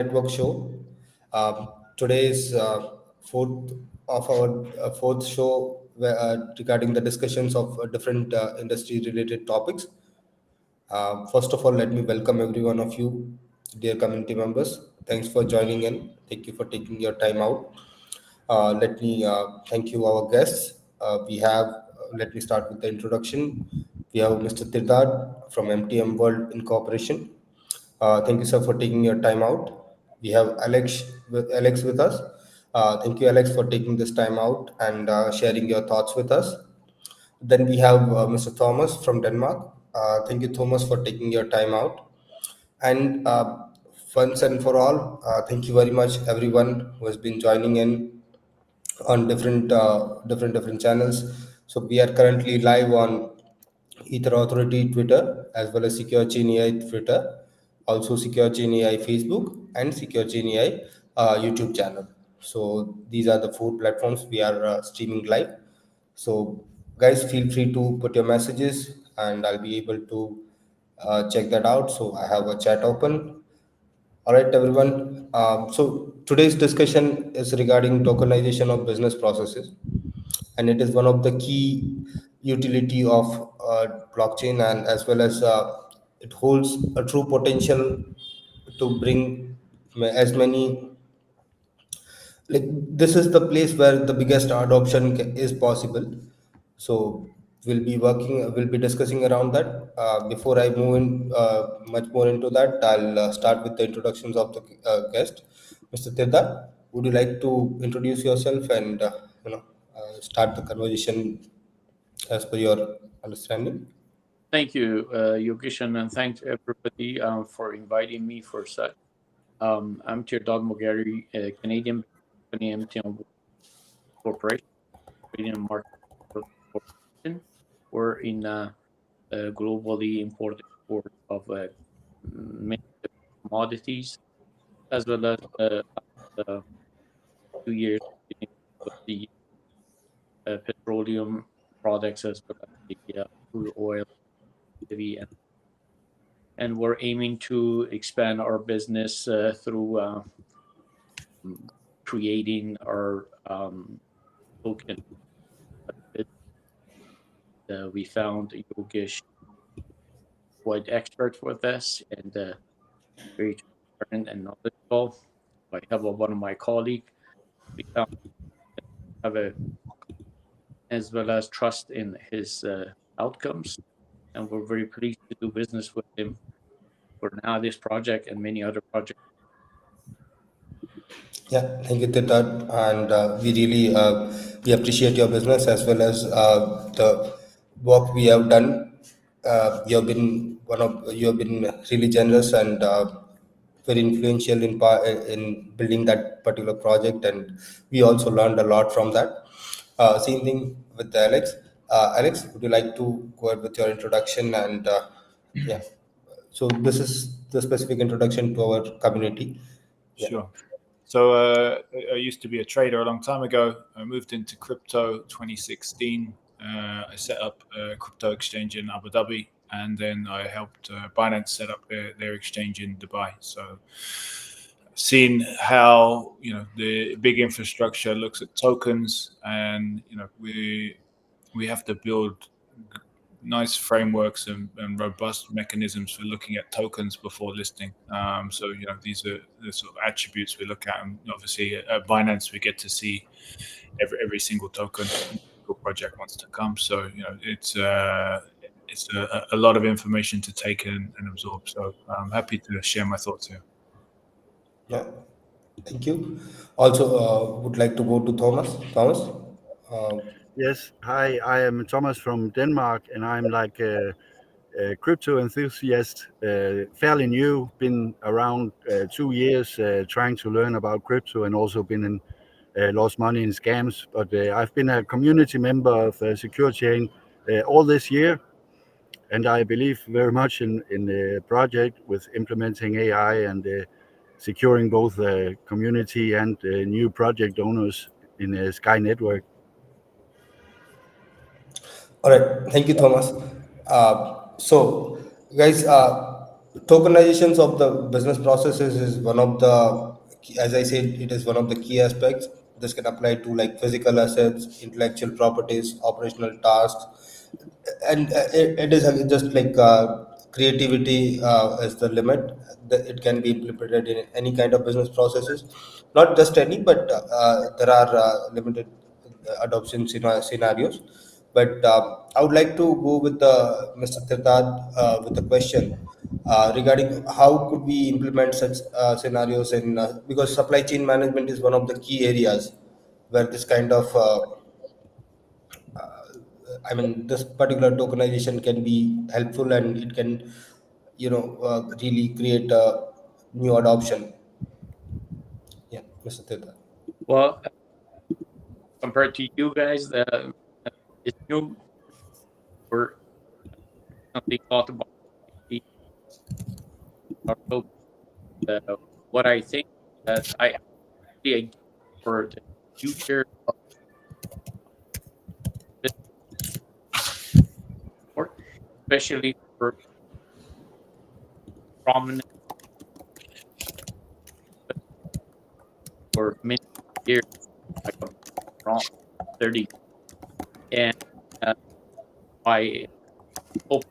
Network show. Today is fourth of our fourth show regarding the discussions of different industry-related topics. First of all, let me welcome every one of you, dear community members. Thanks for joining in. Thank you for taking your time out. Let me thank you, our guests. Let me start with the introduction. We have Mr. Tirdad from MTM World Incorporation. Thank you, sir, for taking your time out. We have Alex with us. Thank you, Alex, for taking this time out and sharing your thoughts with us. Then we have Mr. Thomas from Denmark. Thank you, Thomas, for taking your time out. And once and for all, thank you very much, everyone who has been joining in on different channels. So we are currently live on Ether Authority Twitter as well as Secure Chain AI Twitter, also Secure Chain AI Facebook and Secure Chain AI YouTube channel. So these are the four platforms we are streaming live. So guys, feel free to put your messages and I'll be able to check that out. So I have a chat open. All right, everyone. So today's discussion is regarding tokenization of business processes, and it is one of the key utility of blockchain, and as well as it holds a true potential to bring as many, like, this is the place where the biggest adoption is possible. So we'll be discussing around that. Before I move in much more into that, I'll start with the introductions of the guest. Mr. Tirda, would you like to introduce yourself and start the conversation as per your understanding? Thank you, Yogesh, and thanks everybody for inviting me for such. I'm Teardog Mogari, a Canadian company, MTN Corporation, Canadian Market Corporation. We're in a globally important export of many commodities, as well as uh, 2 years of the petroleum products, as well as the crude oil, and we're aiming to expand our business through creating our token. We found Yogesh quite expert for this and very transparent and knowledgeable. I have one of my colleagues. We found have a as well as trust in his outcomes, and we're very pleased to do business with him for now this project and many other projects. Yeah, thank you, Tirdad, and we really we appreciate your business as well as the work we have done. You have been really generous and very influential in building that particular project, and we also learned a lot from that. Same thing with Alex. Alex, would you like to go ahead with your introduction? And yeah, so this is the specific introduction to our community. Yeah. Sure. So I used to be a trader a long time ago. I moved into crypto 2016. I set up a crypto exchange in Abu Dhabi, and then I helped Binance set up their exchange in Dubai. So seen how the big infrastructure looks at tokens, and we have to build nice frameworks and robust mechanisms for looking at tokens before listing. So these are the sort of attributes we look at, and obviously at Binance we get to see every single token the project wants to come. So it's a lot of information to take in and absorb. So I'm happy to share my thoughts here. Yeah, thank you. Also, would like to go to Thomas. Thomas. Yes, hi, I am Thomas from Denmark, and I'm like a crypto enthusiast, fairly new, been around 2 years trying to learn about crypto, and also been in lost money in scams. But I've been a community member of Secure Chain all this year, and I believe very much in the project with implementing AI and securing both community and new project owners in the SCAI network. All right, thank you, Thomas. So, guys, Tokenizations of the business processes is one of the, as I said, it is one of the key aspects. This can apply to like physical assets, intellectual properties, operational tasks, and it is just like creativity is the limit. It can be implemented in any kind of business processes, not just any, but there are limited adoption scenarios. But I would like to go with Mr. Tirtad with a question regarding how could we implement such scenarios in because supply chain management is one of the key areas where this kind of I mean, this particular tokenization can be helpful and it can, really create a new adoption. Yeah, Mr. Tirtha. Well, compared to you guys, it's new. We're recently thought about the token. What I think that I actually for the future of this sport, especially for prominent for many years, like around 30, and uh, I hope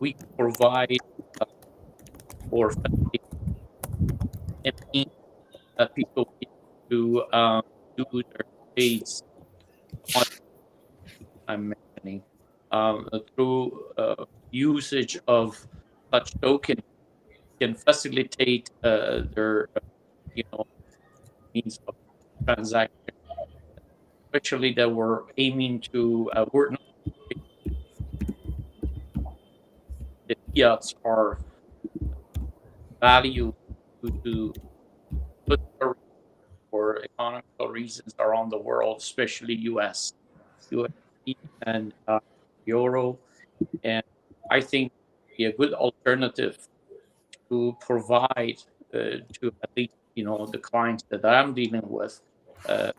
we provide or facilitate any people to do their trades on I'm mentioning through usage of such token can facilitate their means of transaction, especially that we're aiming to we're not the fiats are valued due to political or economical reasons around the world, especially USD and Euro, and I think be a good alternative to provide to at least the clients that I'm dealing with, uh,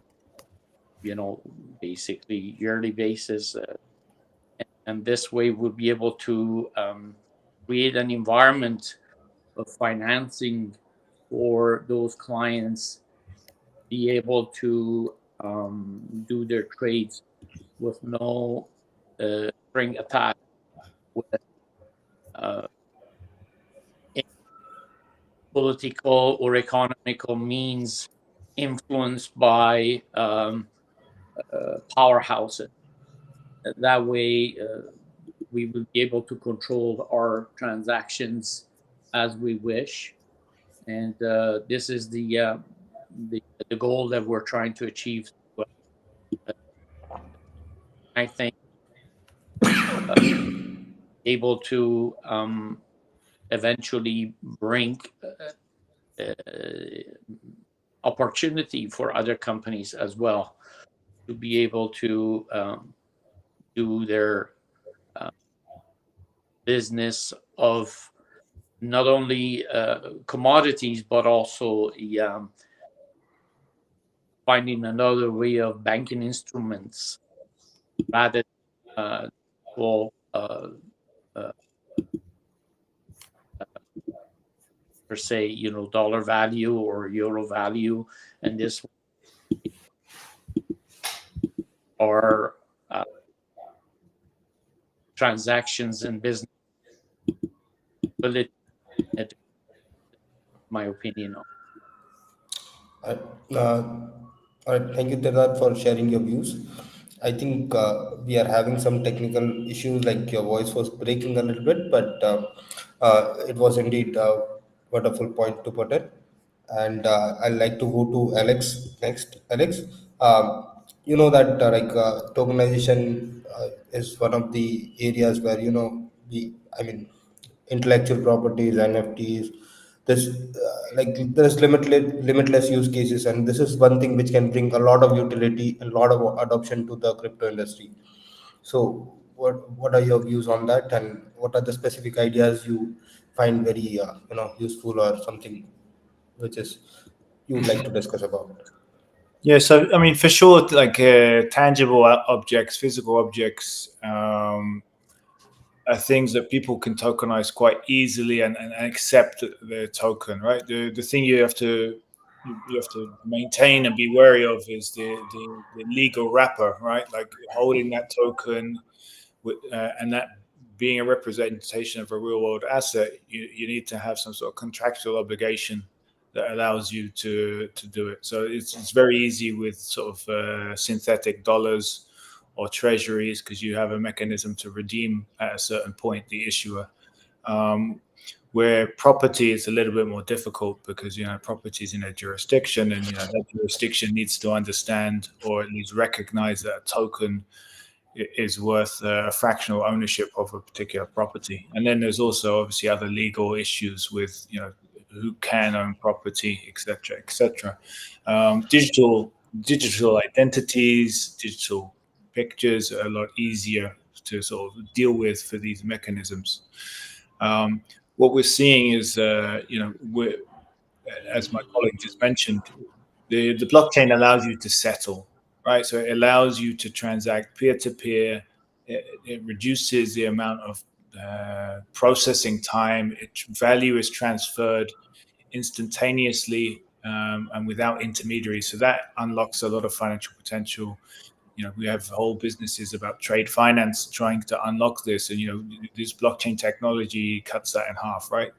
basically yearly basis, and this way we'll be able to create an environment of financing for those clients, be able to do their trades with no string attached with uh, any political or economical means influenced by powerhouses. That way, we will be able to control our transactions as we wish, and this is the goal that we're trying to achieve. I think able to eventually bring uh, opportunity for other companies as well to be able to do their business of not only commodities but also finding another way of banking instruments rather than well, uh, per se, dollar value or euro value, and this are transactions and business ability, my opinion on. Uh, all right, thank you, Tirtha, for sharing your views. I think we are having some technical issues, like your voice was breaking a little bit, but it was indeed a wonderful point to put it. And I'd like to go to Alex next. Alex, you know that tokenization is one of the areas where I mean, intellectual properties, NFTs. There's there's limitless use cases, and this is one thing which can bring a lot of utility and a lot of adoption to the crypto industry. So, what are your views on that, and what are the specific ideas you find very useful, or something which is you would like to discuss about? Yeah, so I mean, for sure, like tangible objects, physical objects, are things that people can tokenize quite easily and accept the token, right? The thing you have to maintain and be wary of is the legal wrapper, right? Like holding that token and that being a representation of a real world asset, you need to have some sort of contractual obligation that allows you to do it. So it's very easy with sort of synthetic dollars or treasuries because you have a mechanism to redeem at a certain point the issuer. Where property is a little bit more difficult because property is in a jurisdiction, and that jurisdiction needs to understand or at least recognize that a token is worth a fractional ownership of a particular property. And then there's also obviously other legal issues with who can own property, etc., etc. Digital identities, digital pictures are a lot easier to sort of deal with for these mechanisms. What we're seeing is, as my colleague just mentioned, the blockchain allows you to settle, right? So it allows you to transact peer to peer. It reduces the amount of processing time. Value is transferred instantaneously and without intermediaries. So that unlocks a lot of financial potential. We have whole businesses about trade finance trying to unlock this, and this blockchain technology cuts that in half, right?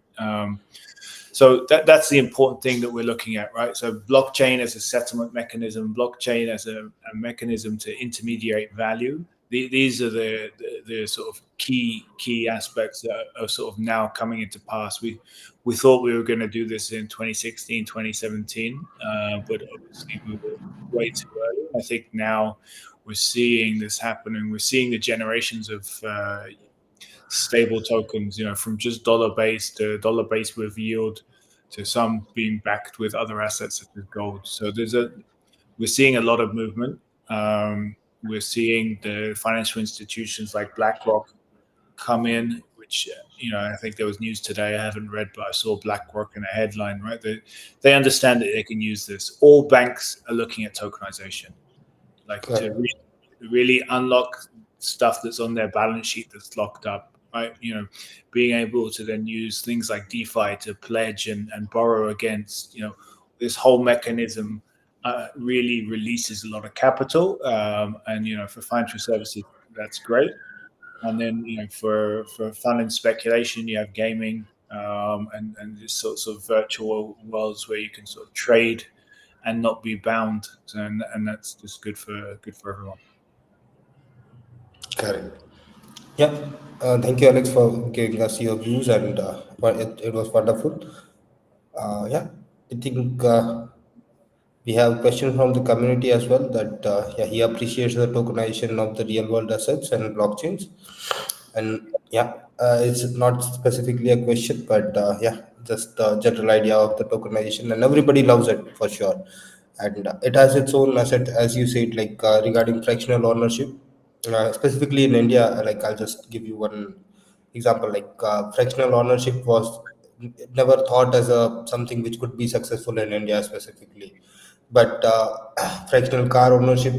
So that's the important thing that we're looking at, right? So blockchain as a settlement mechanism, blockchain as a mechanism to intermediate value. These are the sort of key aspects that are sort of now coming into pass. We thought we were going to do this in 2016, 2017, but obviously we were way too early. I think now we're seeing this happening. We're seeing the generations of stable tokens, from just dollar-based to dollar-based with yield to some being backed with other assets such as gold. So we're seeing a lot of movement. We're seeing the financial institutions like BlackRock come in, which I think there was news today. I haven't read, but I saw BlackRock in a headline. Right, they understand that they can use this. All banks are looking at tokenization, like to really unlock stuff that's on their balance sheet that's locked up, right? Being able to then use things like DeFi to pledge and borrow against, this whole mechanism really releases a lot of capital. And for financial services, that's great. And then, for fun and speculation, you have gaming and these sorts of virtual worlds where you can sort of trade and not be bound. And that's just good for everyone. Correct. Yeah. Thank you, Alex, for giving us your views, and it was wonderful. Yeah, I think we have questions from the community as well that yeah, he appreciates the tokenization of the real world assets and blockchains. And yeah, it's not specifically a question, but yeah, just a general idea of the tokenization, and everybody loves it for sure. And it has its own asset, as you said, like regarding fractional ownership, specifically in India. Like, I'll just give you one example. Like fractional ownership was never thought as a something which could be successful in India specifically, but fractional car ownership.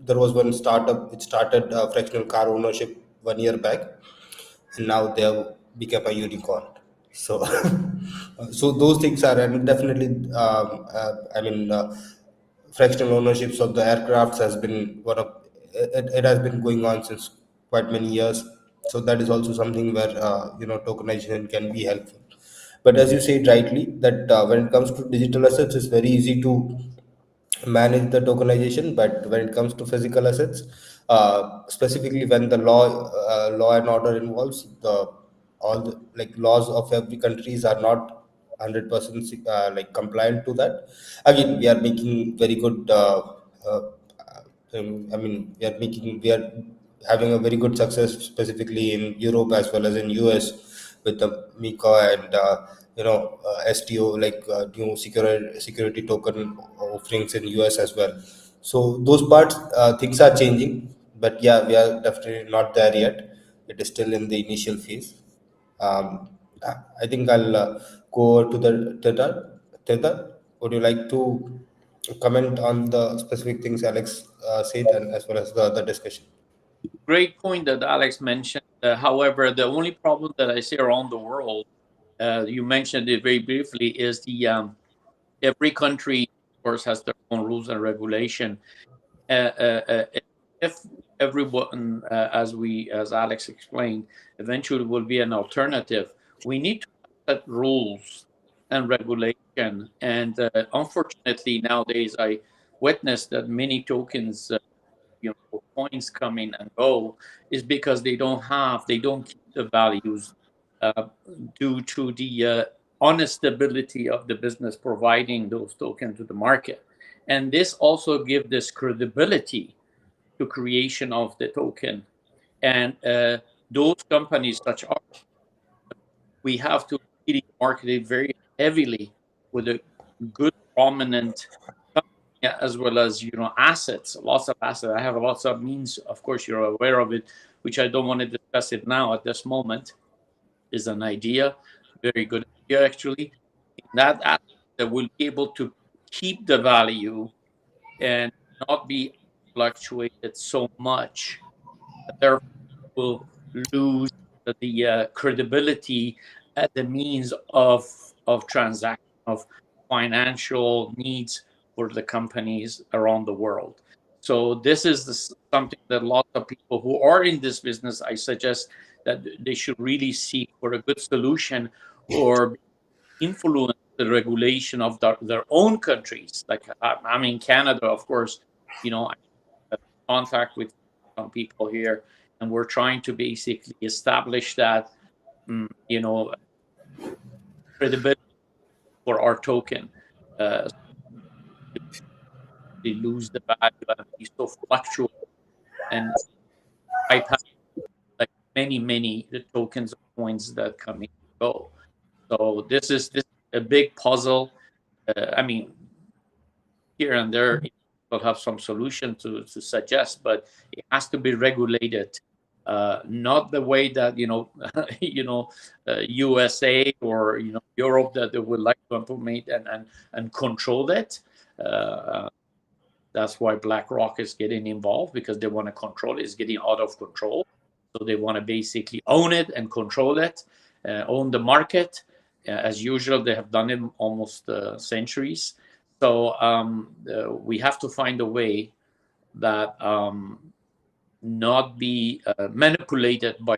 There was one startup which started fractional car ownership 1 year back, and now they have become a unicorn. So, so those things are, and definitely, I mean, fractional ownerships of the aircrafts has been one of it has been going on since quite many years. So that is also something where tokenization can be helpful. But as you said rightly, that when it comes to digital assets, it's very easy to manage the tokenization. But when it comes to physical assets, specifically when the law and order involves, the all the like laws of every countries are not 100% like compliant to that. Again, we are making very good uh, I mean, we are having a very good success, specifically in Europe as well as in US, with the Mika and STO, like new security token offerings in US as well. So those parts, things are changing, but yeah, we are definitely not there yet. It is still in the initial phase. Um, I think I'll go over to the Teta. Teta, would you like to? comment on the specific things Alex said, and as well as the other discussion. Great point that Alex mentioned. However, the only problem that I see around the world, you mentioned it very briefly, is the every country, of course, has their own rules and regulation. If everyone, as Alex explained, eventually will be an alternative, we need to set rules and regulation. And unfortunately, nowadays, I witness that many tokens, coins come in and go, is because they don't keep the values uh, due to the honest stability of the business providing those tokens to the market. And this also gives this credibility to creation of the token. And those companies such as we have to really market it very heavily with a good prominent company, as well as assets, lots of assets. I have lots of means, of course you're aware of it, which I don't want to discuss it now at this moment. Is an idea, very good idea actually, in that asset that will be able to keep the value and not be fluctuated so much, therefore will lose the credibility as a means of transaction of financial needs for the companies around the world. So this is something that lots of people who are in this business, I suggest that they should really seek for a good solution or influence the regulation of their own countries. Like I'm in Canada, of course, I have contact with some people here, and we're trying to basically establish that, you know, credibility for our token. So they lose the value and be so fluctuate and bypass like many the tokens of coins that come in and go. So this is a big puzzle. I mean, here and there will have some solution to suggest, but it has to be regulated, not the way that USA or Europe that they would like to implement and control it. That's why BlackRock is getting involved, because they want to control it. It's getting out of control, so they want to basically own it and control it, own the market. As usual, they have done it almost centuries. So we have to find a way that not be manipulated by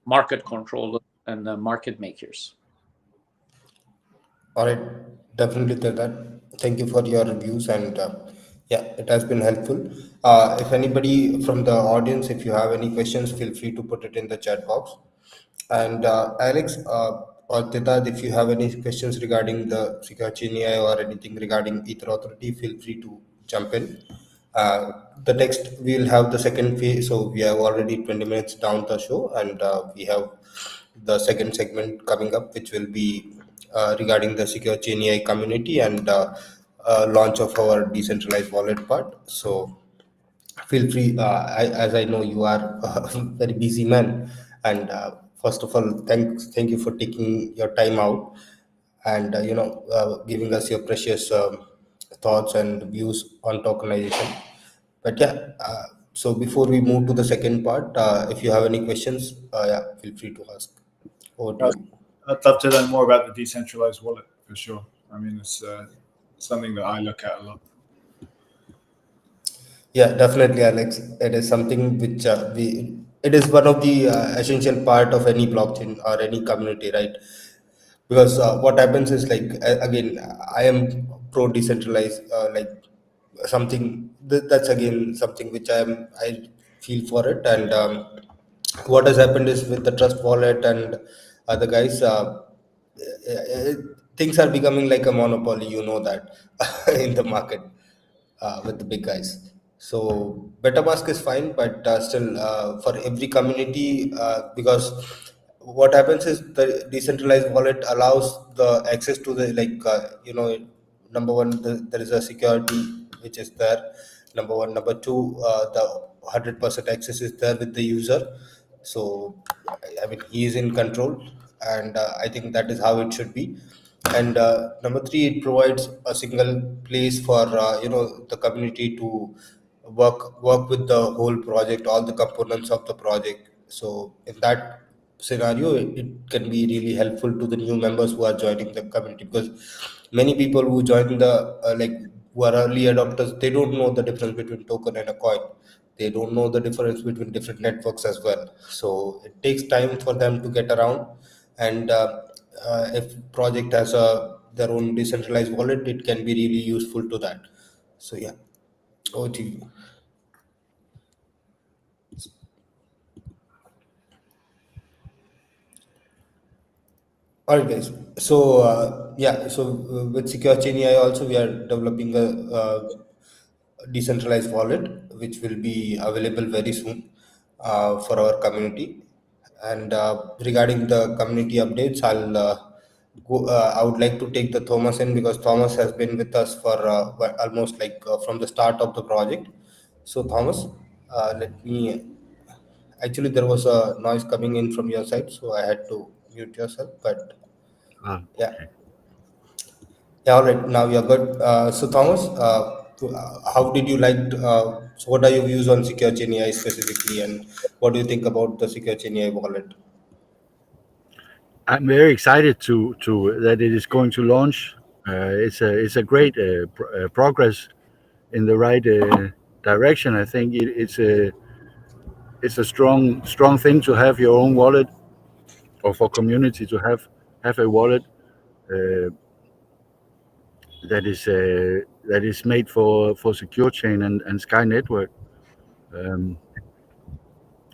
market controllers and market makers. All right, definitely that. Thank you for your reviews, and yeah, it has been helpful. If anybody from the audience, if you have any questions, feel free to put it in the chat box. And Alex or Titad, if you have any questions regarding the SCAI or anything regarding Ether Authority, feel free to jump in. The next, we will have the second phase. So we have already 20 minutes down the show, and we have the second segment coming up, which will be regarding the secure chain AI community and launch of our decentralized wallet part. So feel free, as I know you are a very busy man, and first of all, thank you for taking your time out and giving us your precious thoughts and views on tokenization. But yeah, so before we move to the second part, if you have any questions, yeah, feel free to ask. Over to you. I'd love to learn more about the decentralized wallet for sure. I mean, it's something that I look at a lot. Yeah, definitely, Alex. It is something which it is one of the essential part of any blockchain or any community, right? Because what happens is like again, I am pro decentralized, like something that's again something which I feel for it, and what has happened is with the trust wallet and other guys, things are becoming like a monopoly. You know that in the market with the big guys. So MetaMask is fine, but still for every community, because what happens is the decentralized wallet allows the access to the number one, there is a security which is there. Number one, number two, the 100% access is there with the user. So I mean he is in control, and I think that is how it should be. And number three, it provides a single place for the community to work with the whole project, all the components of the project. So in that scenario, it can be really helpful to the new members who are joining the community, because many people who join the who are early adopters, they don't know the difference between token and a coin. They don't know the difference between different networks as well. So it takes time for them to get around. And if project has their own decentralized wallet, it can be really useful to that. So yeah, over to you. All right, guys. So with Secure Chain AI also, we are developing a decentralized wallet, which will be available very soon for our community. And regarding the community updates, I would like to take the Thomas in, because Thomas has been with us for almost from the start of the project. So Thomas, let me. Actually, there was a noise coming in from your side, so I had to mute yourself. But yeah. Okay. Yeah, all right. Now you're good. So Thomas, how did you like? So what are your views on Secure Chain AI specifically, and what do you think about the Secure Chain AI wallet? I'm very excited to that it is going to launch. It's a great progress in the right direction. I think it's a strong thing to have your own wallet, or for community to have a wallet uh, that is made for secure chain and SCAI network. Um,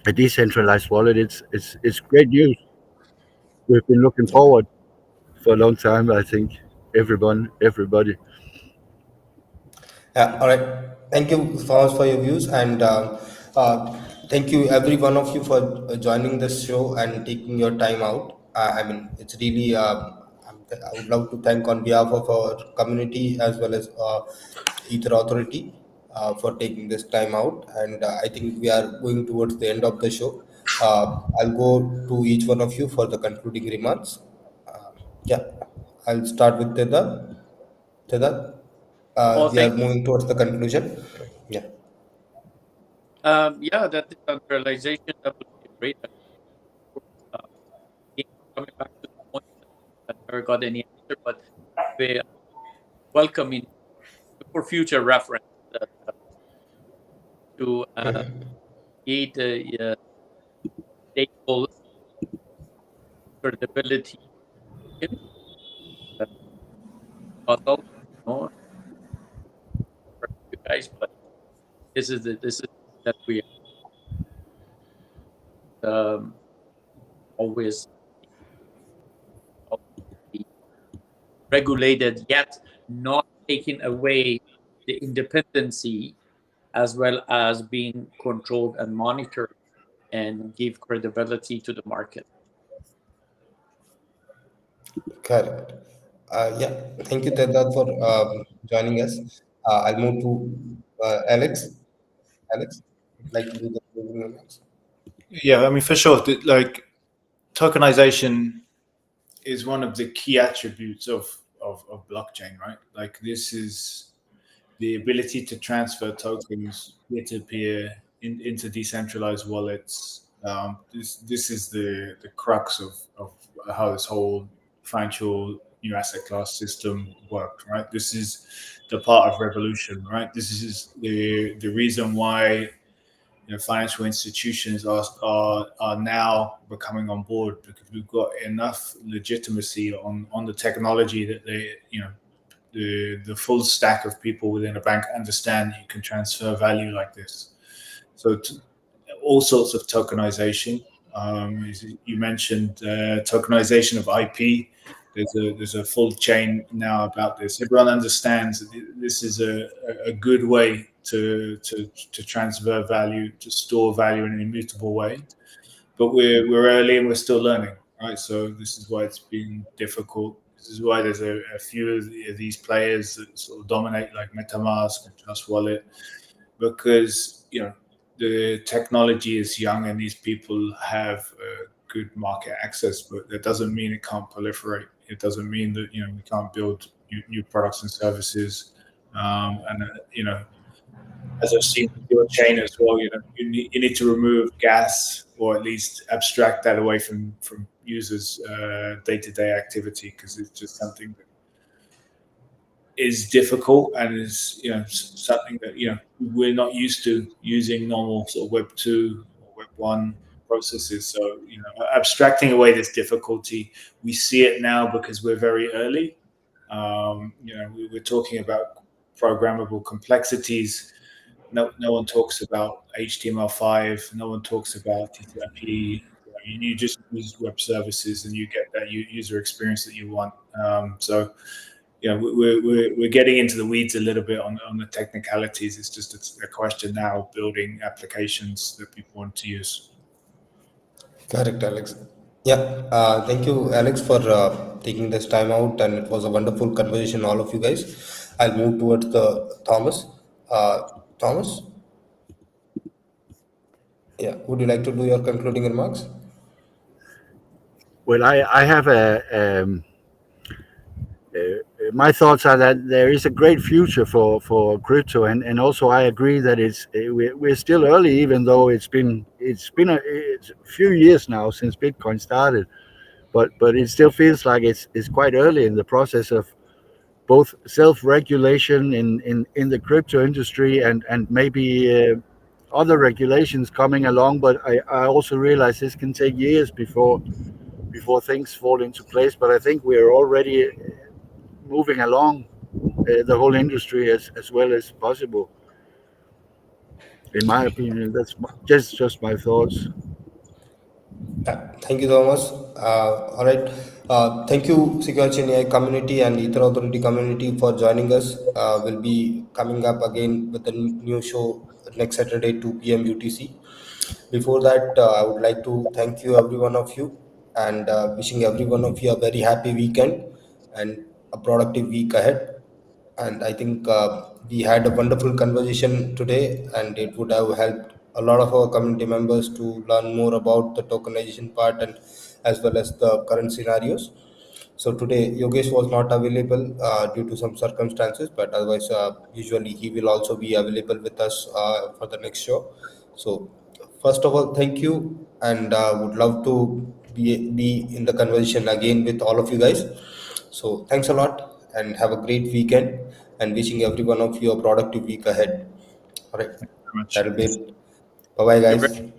a decentralized wallet. It's great news. We've been looking forward for a long time. I think everybody. Yeah, all right. Thank you, Thomas, for your views, and thank you every one of you for joining this show and taking your time out. I mean, it's really. I would love to thank on behalf of our community as well as Ether Authority for taking this time out. And I think we are going towards the end of the show. I'll go to each one of you for the concluding remarks. Uh, yeah, I'll start with Teda. Teda, Oh, we are thank moving towards the conclusion. Yeah. Yeah, that decentralization, that would be great. Uh, again, coming back to the point, I never got any answer, but we welcome in for future reference to create a stable credibility token, puzzle, know, for you guys, but this is that we um, always be regulated, yet not taking away the independency, as well as being controlled and monitored and give credibility to the market. Correct. Yeah. Thank you, Teda, for joining us. I'll move to Alex. Alex, would like to do the closing remarks. Yeah, I mean, for sure, like tokenization is one of the key attributes of blockchain, right? Like this is the ability to transfer tokens peer to peer into decentralized wallets. This is the crux of how this whole financial new asset class system worked, right? This is the part of revolution, right? This is the reason why financial institutions are now becoming on board, because we've got enough legitimacy on the technology that they the full stack of people within a bank understand that you can transfer value like this. So all sorts of tokenization. You mentioned tokenization of IP. There's a full chain now about this. Everyone understands that this is a good way to transfer value, to store value in an immutable way. But we're early and we're still learning, right? So this is why it's been difficult. This is why there's a few of these players that sort of dominate, like MetaMask and Trust Wallet, because the technology is young and these people have good market access, but that doesn't mean it can't proliferate it doesn't mean that we can't build new products and services. And as I've seen with your chain as well, you need to remove gas, or at least abstract that away from users' day-to-day activity, because it's just something that is difficult and is something that we're not used to using normal sort of Web 2 or Web 1 processes. So abstracting away this difficulty, we see it now because we're very early. We're talking about programmable complexities. No one talks about HTML5. No one talks about TTIP. You just use web services and you get that user experience that you want. So we're getting into the weeds a little bit on the technicalities. It's just a question now of building applications that people want to use. Correct, Alex. Yeah, thank you, Alex, for taking this time out, and it was a wonderful conversation, all of you guys. I'll move towards the Thomas. Thomas, yeah, would you like to do your concluding remarks? Well, I have my thoughts are that there is a great future for crypto, and also I agree that we're still early, even though it's been a few years now since Bitcoin started, but it still feels like it's quite early in the process of both self-regulation in the crypto industry and maybe other regulations coming along. But I also realize this can take years before things fall into place. But I think we're already moving along the whole industry as well as possible. In my opinion, that's just my thoughts. Thank you, Thomas. All right. Thank you, Secure Chain AI community and Ether Authority community for joining us. We'll be coming up again with a new show next Saturday, 2 p.m. UTC. Before that, I would like to thank you, every one of you, and wishing every one of you a very happy weekend and a productive week ahead. And I think we had a wonderful conversation today, and it would have helped a lot of our community members to learn more about the tokenization part and as well as the current scenarios. So today Yogesh was not available due to some circumstances, but otherwise usually he will also be available with us for the next show. So first of all, thank you, and would love to be in the conversation again with all of you guys. So thanks a lot and have a great weekend, and wishing every one of you a productive week ahead. All right, Thank you very much. that'll be it. Bye bye, You're very guys.